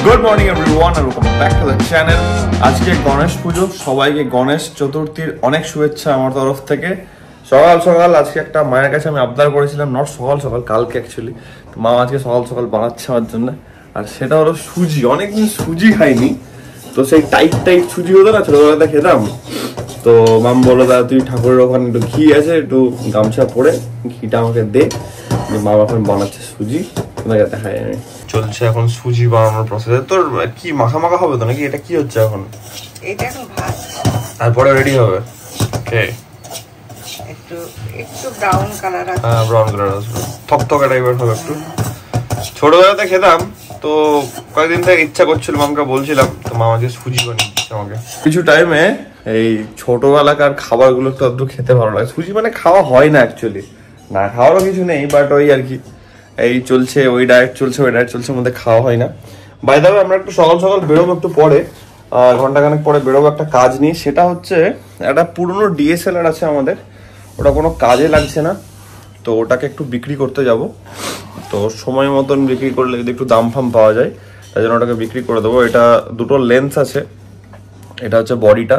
Good morning everyone and welcome back to the channel। আজকে গণেশ পুজো, সবাইকে গণেশ চতুর্থীর অনেক শুভেচ্ছা আমার তরফ থেকে। সকাল সকাল আজকে একটা মায়ের কাছে আমি আবদার করেছিলাম, নট সকাল সকাল, কালকে অ্যাকচুয়ালি। তো মা আজকে সকাল সকাল বানাচ্ছে আমার জন্য, আর সেটা হলো সুজি। অনেকদিন সুজি খাইনি, তো সেই টাইট টাইট সুজি হতো না, ছোটবেলাতে খেতাম। তো মাম বললো, দাদা তুই ঠাকুরের ওখানে একটু ঘি আছে, একটু গামছা পরে ঘিটা আমাকে দে। মা এখন বানাচ্ছে সুজি, তোমাকে দেখাই আমি। চলছে এখন সুজি বানানোর প্রসেস। তোর কি মাখা মাখা হবে তো নাকি? এটা কি হচ্ছে এখন? এটা এখন ভাত, তারপরে রেডি হবে। ওকে, একটু একটু ব্রাউন কালার আছে। হ্যাঁ, ব্রাউন কালার আসবে, থকথকা টাইপের হবে একটু। ছোটবেলাতে খেতাম, তো কয়েকদিন থেকে ইচ্ছা করছিল, মামকে বলছিলাম, তো মা আজকে সুজি বানিয়ে দিচ্ছে আমাকে। কিছু টাইমে এই ছোটবেলাকার খাবারগুলো একটু খেতে ভালো লাগে। সুজি মানে খাওয়া হয় না অ্যাকচুয়ালি, না খাওয়ারও কিছু নেই, বাট ওই আর কি, এই চলছে, ওই ডায়েট চলছে, ওই ডায়েট চলছে, মধ্যে খাওয়া হয় না। বাই দ্য ওয়ে, আমরা একটু সকাল সকাল বেরোবো, একটু পরে ঘন্টাখানেক পরে বেরোবো একটা কাজ নিয়ে। সেটা হচ্ছে একটা পুরনো ডিএসএলআর আছে আমাদের, ওটা কোনো কাজে লাগছে না, তো ওটাকে একটু বিক্রি করতে যাব। তো সময় মতন বিক্রি করলে যদি একটু দাম ফাম পাওয়া যায়, তাই জন্য ওটাকে বিক্রি করে দেবো। এটা দুটো লেন্স আছে, এটা হচ্ছে বডিটা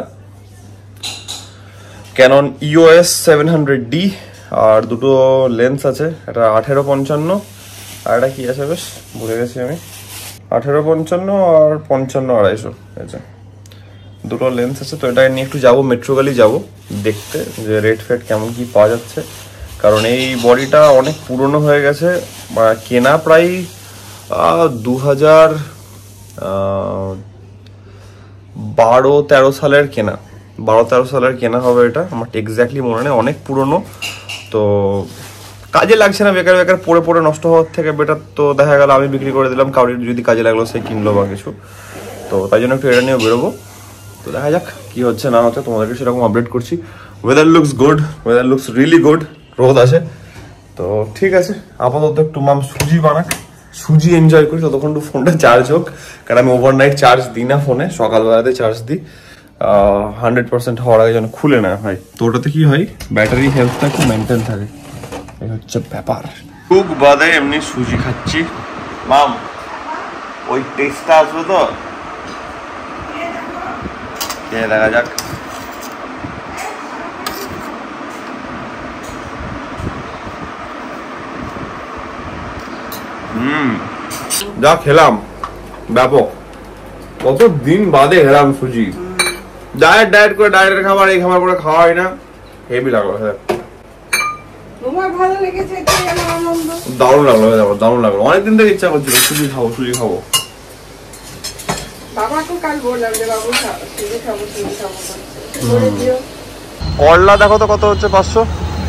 ক্যানন EOS 700D, আর দুটো লেন্স আছে, এটা 1855, আর এটা কি আছে বেশ ভুলে গেছি আমি, 1855 আর 55 250 দুটো লেন্স আছে। তো এটা নিয়ে একটু যাবো, মেট্রো গলি যাবো দেখতে যে রেট ফেট কেমন কি পাওয়া যাচ্ছে, কারণ এই বডিটা অনেক পুরনো হয়ে গেছে, কেনা প্রায় 2012-13 সালের কেনা, 12-13 সালের কেনা হবে এটা, আমার এক্স্যাক্টলি মনে নেই, অনেক পুরনো। তো কাজে লাগছে না, বেকার বেকার পড়ে পড়ে নষ্ট হওয়ার থেকে বেটার তো দেখা গেল আমি বিক্রি করে দিলাম, কাউরির যদি কাজে লাগলো সে কিনলো বা কিছু। তো তাই জন্য একটু এটা নিয়ে বেরোবো। তো দেখা যাক কি হচ্ছে না হচ্ছে, তোমাদেরকে সেরকম আপডেট করছি। Weather looks good, weather looks really good, রোদ আছে। তো ঠিক আছে, আপাতত একটু মাম সুজি বানাক, সুজি এনজয় করি, ততক্ষণ একটু ফোনটা চার্জ হোক, কারণ আমি ওভারনাইট চার্জ দিই না ফোনে, সকালবেলাতে চার্জ দিই 100% হওয়ার আগে যেন খুলে না হয়। তো ওটাতে কি হয়, ব্যাটারি হেলথটা একটু মেনটেন থাকে, এই হচ্ছে ব্যাপার। খুব বাদে এমনি সুজি খাচ্ছি মাম, ওই টেস্টটা আসবে তো, খেয়ে দেখা যাক। যা খেলাম ব্যাপক, কত দিন বাদে খেলাম সুজি। ডায়েট করে, ডায়েটের খাবার এই খাবার করে খাওয়া হয় না, হেভি লাগলো। তোমার ভালো লেগেছে, এটাই আমার আনন্দ। দারুণ লাগলো, দারুণ লাগলো, অনেকদিন থেকে ইচ্ছা করছিল সুজি খাবো, সুজি খাবো। বাবাকে কাল বললাম যে বাবু সুজি খাবো, সুজি খাবো করে দিও। করলা দেখো তো কত হচ্ছে, 500।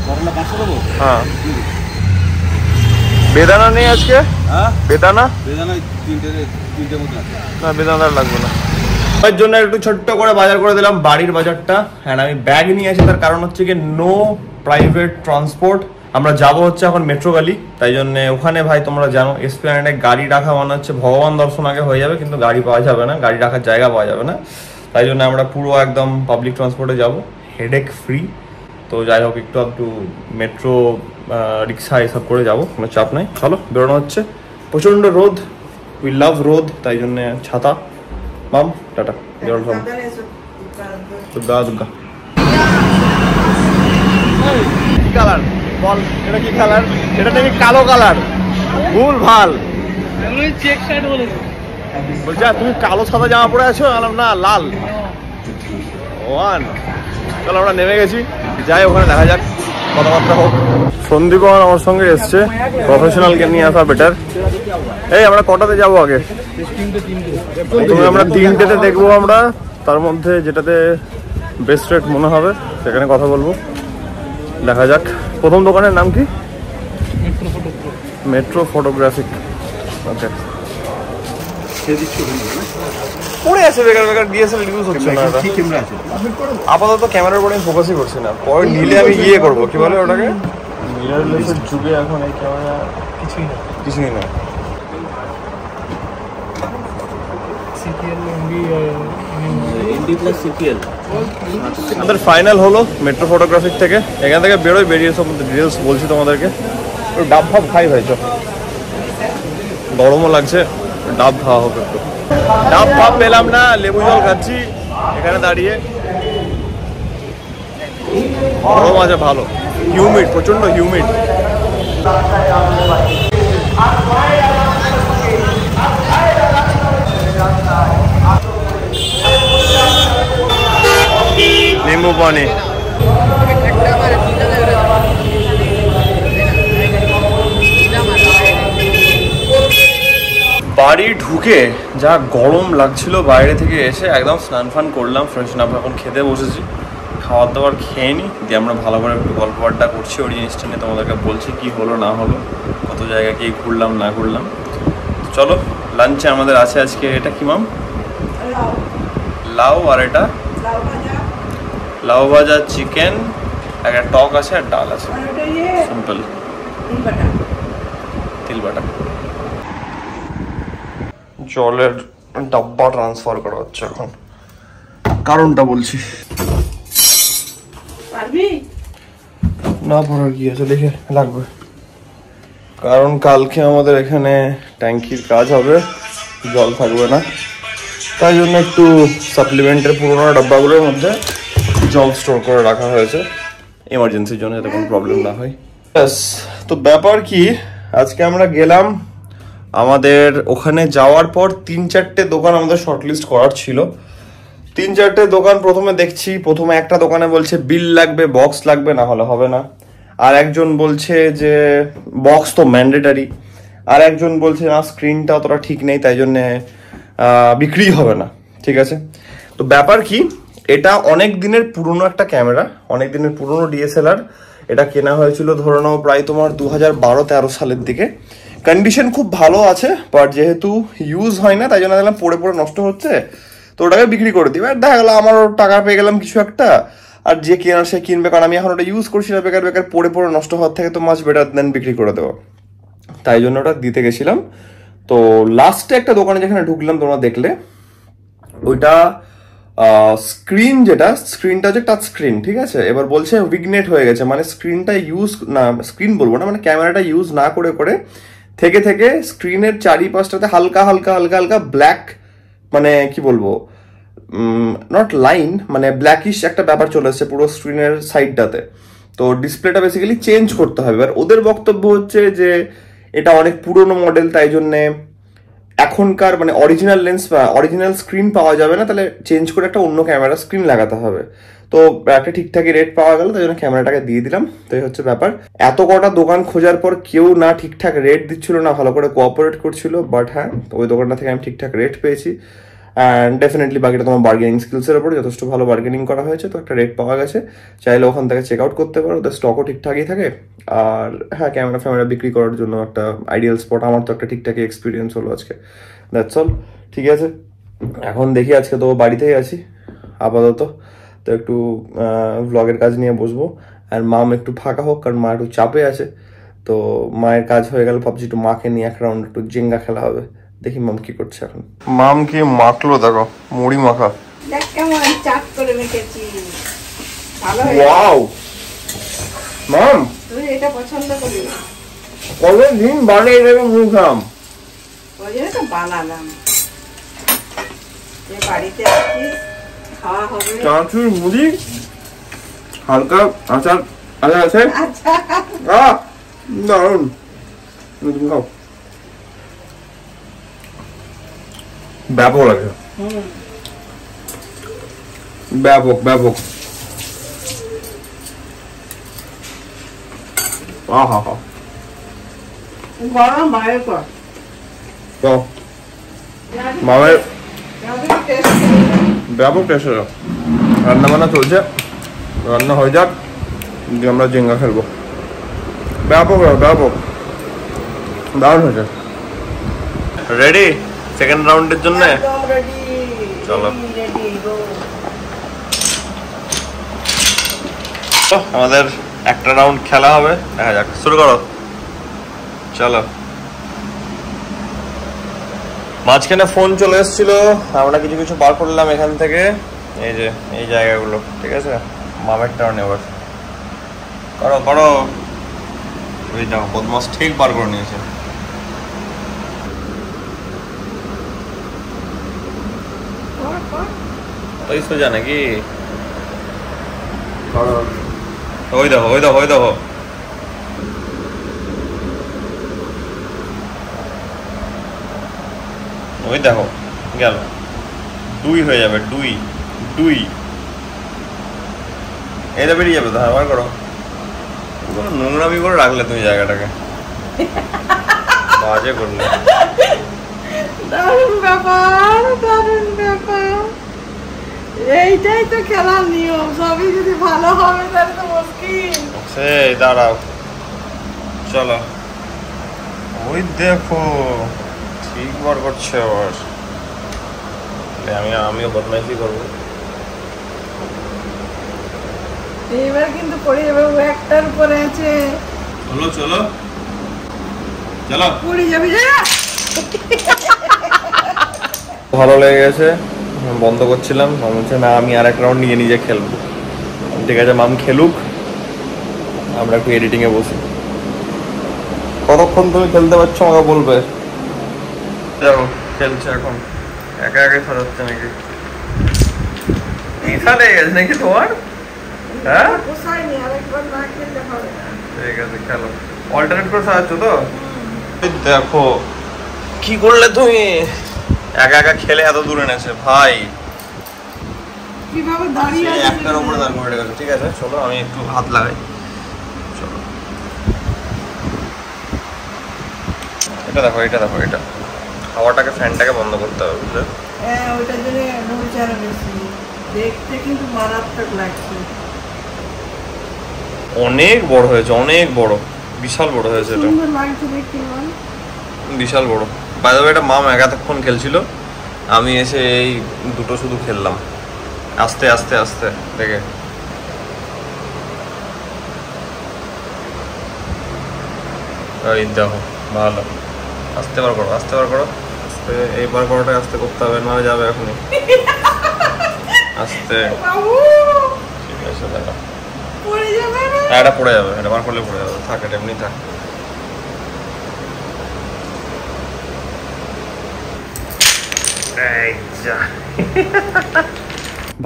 করলা 500 দেবো? হ্যাঁ। বেদানা নেই আজকে? হ্যাঁ, বেদানা তিনটে মতো আছে। না, বেদানা লাগবে না। তার জন্য একটু ছোট্ট করে বাজার করে দিলাম, বাড়ির বাজারটা। হ্যাঁ, আমি ব্যাগ নিয়ে আসি, তার কারণ হচ্ছে কি নো প্রাইভেট ট্রান্সপোর্ট। আমরা যাবো হচ্ছে এখন মেট্রো গালি, তাই জন্য ওখানে ভাই তোমরা জানো এসপ্ল্যানেডে গাড়ি রাখা মানে হচ্ছে ভগবান দর্শন আগে হয়ে যাবে, কিন্তু গাড়ি পাওয়া যাবে না, গাড়ি রাখার জায়গা পাওয়া যাবে না। তাই জন্য আমরা পুরো একদম পাবলিক ট্রান্সপোর্টে যাব, হেডেক ফ্রি। তো যাই হোক, একটু মেট্রো রিক্সা এসব করে যাবো, কোনো চাপ নাই। চলো বেরোনো হচ্ছে, প্রচণ্ড রোদ, উই লাভ রোদ, তাই জন্য ছাতা। মাম টাটা, বেরোনো হবে। দুর্গা দুর্গা কি কালার বল, এটা কি কালার? এটা নাকি কালো কালার, ভুল ভাল। চেক শার্ট বলেছে, বলছি তুমি কালো সাদা জামা পরে আছো, আলাম না লাল। ওয়ান, চলো আমরা নেমে গেছি, যাই ওখানে দেখা যাক, কথাবার্তা হোক। সন্দীপ আমার সঙ্গে এসছে, প্রফেশনালকে নিয়ে আসা বেটার। এই আমরা কটাতে যাবো আগে? তুমি আমরা 3টেতে দেখবো, আমরা তার মধ্যে যেটাতে বেস্ট রেট মনে হবে সেখানে কথা বলবো, দেখা যাক। প্রথম দোকানের নাম কি? Metro photographic. ওকে, পড়ে আছে বেকার বেকার, ডিএসএলআর ইউজ হচ্ছে না। আপাতত ক্যামেরার উপরে আমি ফোকাসই করছি না, পরে নিলে আমি ইয়ে করবো, কি বলে ওটাকে, মিররলেসের যুগে এখন এই ক্যামেরা কিছুই না। আমাদের ফাইনাল হলো মেট্রো ফটোগ্রাফিক থেকে, এখান থেকে বেরিয়ে সব ডিটেলস বলছি তোমাদেরকে। ডাব ভাব খাই ভাই, চল, গরমও লাগছে, ডাব খাওয়া হোক একটু। ডাব ফাব পেলাম না, লেবু জল খাচ্ছি এখানে দাঁড়িয়ে। গরম আছে ভালো, হিউমিড, প্রচন্ড হিউমিড। নিম্বু পানি। বাড়ি ঢুকে যা গরম লাগছিল, বাইরে থেকে এসে একদম স্নান ফান করলাম, ফ্রেশন আপ, এখন খেতে বসেছি। খাওয়ার দাওয়ার খেয়ে নিই, দিয়ে আমরা ভালো করে একটু গল্প আড্ডা করছি ওই জিনিসটা নিয়ে, তোমাদেরকে বলছি কি হলো না হলো, কত জায়গায় কি ঘুরলাম না ঘুরলাম। চলো, লাঞ্চে আমাদের আছে আজকে এটা কি মাম, লাউ, আর এটা লাউ ভাজা, চিকেন, একটা টক আছে আর ডাল আছে, সিম্পল তিল বাটা। জলের ডাব্বা ট্রান্সফার করা হচ্ছে এখন, কারণটা বলছি। না পড়ার কি আছে, দেখে লাগবে, কারণ কালকে আমাদের এখানে ট্যাঙ্কির কাজ হবে, জল থাকবে না, তাই জন্য একটু সাপ্লিমেন্টের পুরোনো ডাব্বাগুলোর মধ্যে জল স্টোর করে রাখা হয়েছে এমার্জেন্সির জন্য, যাতে কোনো প্রবলেম না হয়। ব্যাস, তো ব্যাপার কি, আজকে আমরা গেলাম, আমাদের ওখানে যাওয়ার পর 3-4টে দোকান আমাদের শর্টলিস্ট করার ছিল। 3-4টে দোকান প্রথমে দেখছি, প্রথমে একটা দোকানে বলছে বিল লাগবে, বক্স লাগবে, না হলে হবে না। আর একজন বলছে যে বক্স তো ম্যান্ডেটারি, আর একজন বলছে না স্ক্রিনটা অতটা ঠিক নেই, তাই জন্যে বিক্রি হবে না। ঠিক আছে, তো ব্যাপার কি, এটা অনেক দিনের পুরনো একটা ক্যামেরা, অনেক দিনের পুরনো ডিএসএলআর। এটা কেনা হয়েছিল ধরে নাও প্রায় তোমার 2012-13 সালের দিকে। কন্ডিশন খুব ভালো আছে, বাট যেহেতু ইউজ হয় না তাই জন্য দেখলাম পড়ে পড়ে নষ্ট হচ্ছে, তো ওটাকে বিক্রি করে দিই। আর দেখা গেলো আমারও টাকা পেয়ে গেলাম কিছু একটা, আর যে কেনার সে কিনবে, কারণ আমি এখন ওটা ইউজ করছি না, বেকার বেকার পড়ে পড়ে নষ্ট হওয়ার থেকে তো মাছ বেটার দেন বিক্রি করে দেওয়া, তাই জন্য ওটা দিতে গেছিলাম। তো লাস্টে একটা দোকানে যেখানে ঢুকলাম তোমরা দেখলে, ওইটা স্ক্রিন, যেটা স্ক্রিনটা হচ্ছে টাচ স্ক্রিন, ঠিক আছে। এবার বলছে উইগনেট হয়ে গেছে, মানে স্ক্রিনটা ইউজ না, স্ক্রিন বলবো না, মানে ক্যামেরাটা ইউজ না করে করে থেকে থেকে স্ক্রিনের চারিপাশটাতে হালকা হালকা হালকা হালকা ব্ল্যাক, মানে কি বলবো, নট লাইন, মানে ব্ল্যাকিশ একটা ব্যাপার চলে এসছে পুরো স্ক্রিনের সাইডটাতে। তো ডিসপ্লেটা বেসিক্যালি চেঞ্জ করতে হবে। এবার ওদের বক্তব্য হচ্ছে যে এটা অনেক পুরনো মডেল, তাই জন্যে এখনকার মানে অরিজিনাল লেন্স বা অরিজিনাল স্ক্রিন পাওয়া যাবে না, তাহলে চেঞ্জ করে একটা অন্য ক্যামেরা স্ক্রিন লাগাতে হবে। তো একটা ঠিকঠাকই রেট পাওয়া গেল, তাই জন্য ক্যামেরাটাকে দিয়ে দিলাম। তো এই হচ্ছে ব্যাপার। এত কটা দোকান খোঁজার পর কেউ না ঠিকঠাক রেট দিচ্ছিল, না ভালো করে কোঅপারেট করছিল, বাট হ্যাঁ ওই দোকানটা থেকে আমি ঠিকঠাক রেট পেয়েছি। অ্যান্ড ডেফিনেটলি বাকিটা তোমার বার্গেনিং স্কিলসের উপরে যথেষ্ট ভালো বার্গেনিং করা হয়েছে, তো একটা রেট পাওয়া গেছে। চাইলে ওখান থেকে চেক আউট করতে পারো, ওদের স্টকও ঠিকঠাকই থাকে। আর হ্যাঁ, ক্যামেরা ফ্যামেরা বিক্রি করার জন্য একটা আইডিয়াল স্পট। আমার তো একটা ঠিকঠাকই এক্সপিরিয়েন্স হলো আজকে। দ্যাটস অল, ঠিক আছে। এখন দেখি, আজকে তো বাড়িতেই আছি আপাতত, তো একটু ভ্লগের কাজ নিয়ে বসবো। আর মাম একটু ফাঁকা হোক, কারণ মা একটু চাপে আছে। তো মায়ের কাজ হয়ে গেল, ভাবছি একটু মাকে নিয়ে এক রাউন্ড একটু জেঙ্গা খেলা হবে। দেখি মাম কি করছে এখন। মাম কি মাখলো দেখো, মুড়ি মাখা। দেখ কেমন চাট করে মেখেছি, ভালো হয়েছে। ওয়াও মাম, তুই এটা পছন্দ করি, কতদিন বানিয়ে দেবে মুখাম, ওই জন্য তো বানালাম। যে বাড়িতে আছি, খাওয়া হবে। চানাচুর মুড়ি, হালকা আচার আচার আছে। আচ্ছা, দারুন, তুমি খাও। ব্যাপক লাগে, ব্যাপক ব্যাপক। আহা হা, গরম বাইরে কর। তো মামের ব্যাপক টেস্ট হলো। রান্না বান্না চলছে, রান্না হয়ে যাক, দিয়ে আমরা জেঙ্গা খেলবো। ব্যাপক ব্যাপক, দারুণ হয়েছে। রেডি সেকেন্ড রাউন্ডের জন্য? একদম রেডি। চলো। Ready go. আমাদের একটা রাউন্ড খেলা হবে, দেখা যাক। শুরু করো, চলো। মাঝখানে ফোন চলে এসেছিল, আমরা কিছু কিছু বার করলাম এখান থেকে, এই যে এই জায়গাগুলো, ঠিক আছে। মামের টার্ন এবার, করো করো। ওই দেখো বদমাস ঠিক বার করে নিয়েছে। ওই সোজা নাকি? ওই দেখো ওই দেখো ওই দেখো, ওই দেখো গেল, দুই হয়ে যাবে, দুই দুই, এটা বেরিয়ে যাবে তো। আবার করো, পুরো নোংরামি করে রাখলে তুমি জায়গাটাকে, বাজে করলে। দারুণ ব্যাপার, দারুণ ব্যাপার। এইটাই তো খেলার নিয়ম, সবই যদি ভালো হবে তাহলে তো মুশকিল। সেই দাঁড়াও, চলো। ওই দেখো ঠিক বার করছে আবার, আমিও বদমাইশি করবো। এবার কিন্তু পড়ে যাবে, ও একটার উপরে আছে। চলো চলো চলো, পড়ে যাবে যা। ভালো লেগে গেছে, বন্ধ করছিলাম। মাম বলছে না আমি আর এক রাউন্ড নিয়ে নিজে খেলবো। ঠিক আছে মাম খেলুক, আমরা একটু এডিটিং এ বসি। কতক্ষণ তুমি খেলতে পারছো আমাকে বলবে। দেখো খেলছে এখন, একা একাই সাজাচ্ছে নাকি? ইচ্ছা লেগে গেছে নাকি তোমার? হ্যাঁ পোষায়নি, আরেকবার না খেলতে হবে না। ঠিক আছে খেলো, অল্টারনেট করে সাজাচ্ছ তো। দেখো কি করলে তুমি, একা একা খেলে এত দূরে এনেছে ভাই। কিভাবে দাঁড়িয়ে আছে একটার উপরে দাঁড় করে রেখেছো। ঠিক আছে চলো আমি একটু হাত লাগাই, চলো। এটা দেখো এটা দেখো, এটা হাওয়াটাকে, ফ্যানটাকে বন্ধ করতে হবে বুঝলে। হ্যাঁ, ওইটার জন্য নড়ছে আরো বেশি। দেখতে কিন্তু মারাত্মক লাগছে। অনেক বড় হয়েছে, অনেক বড়, বিশাল বড় হয়েছে এটা, সুন্দর লাগছে দেখতে বল। বিশাল বড়। বাই দ্য ওয়ে এটা মাম এতক্ষণ খেলছিল, আমি এসে এই দুটো শুধু খেললাম আস্তে আস্তে আস্তে দেখে। ওই দেখো ভালো, আস্তে বার করো, আস্তে বার করো, আস্তে। এইবার করাটা আস্তে করতে হবে, না যাবে এখনই, আস্তে। বাবু ঠিক আছে দাদা, পড়ে যাবে না। এটা পড়ে যাবে, এটা বার করলে পড়ে যাবে, থাক এটা এমনি থাক।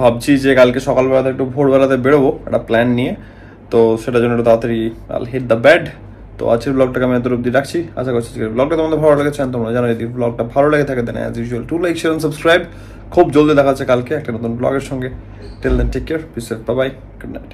ভাবছি যে কালকে সকালবেলাতে একটু ভোরবেলাতে বেরোবো একটা প্ল্যান নিয়ে, তো সেটার জন্য একটু তাড়াতাড়ি আল হিট দ্য বেড। তো আজকের ব্লগটাকে আমি এত অব্দি রাখছি। আশা করছি ব্লগটা তোমাদের ভালো লেগেছে, তোমরা জানো যদি ব্লগটা ভালো লেগে থাকে then as usual to like share and subscribe. খুব জলদি দেখা যাচ্ছে কালকে একটা নতুন ব্লগের সঙ্গে। Till then take care, peace out, bye bye, good night.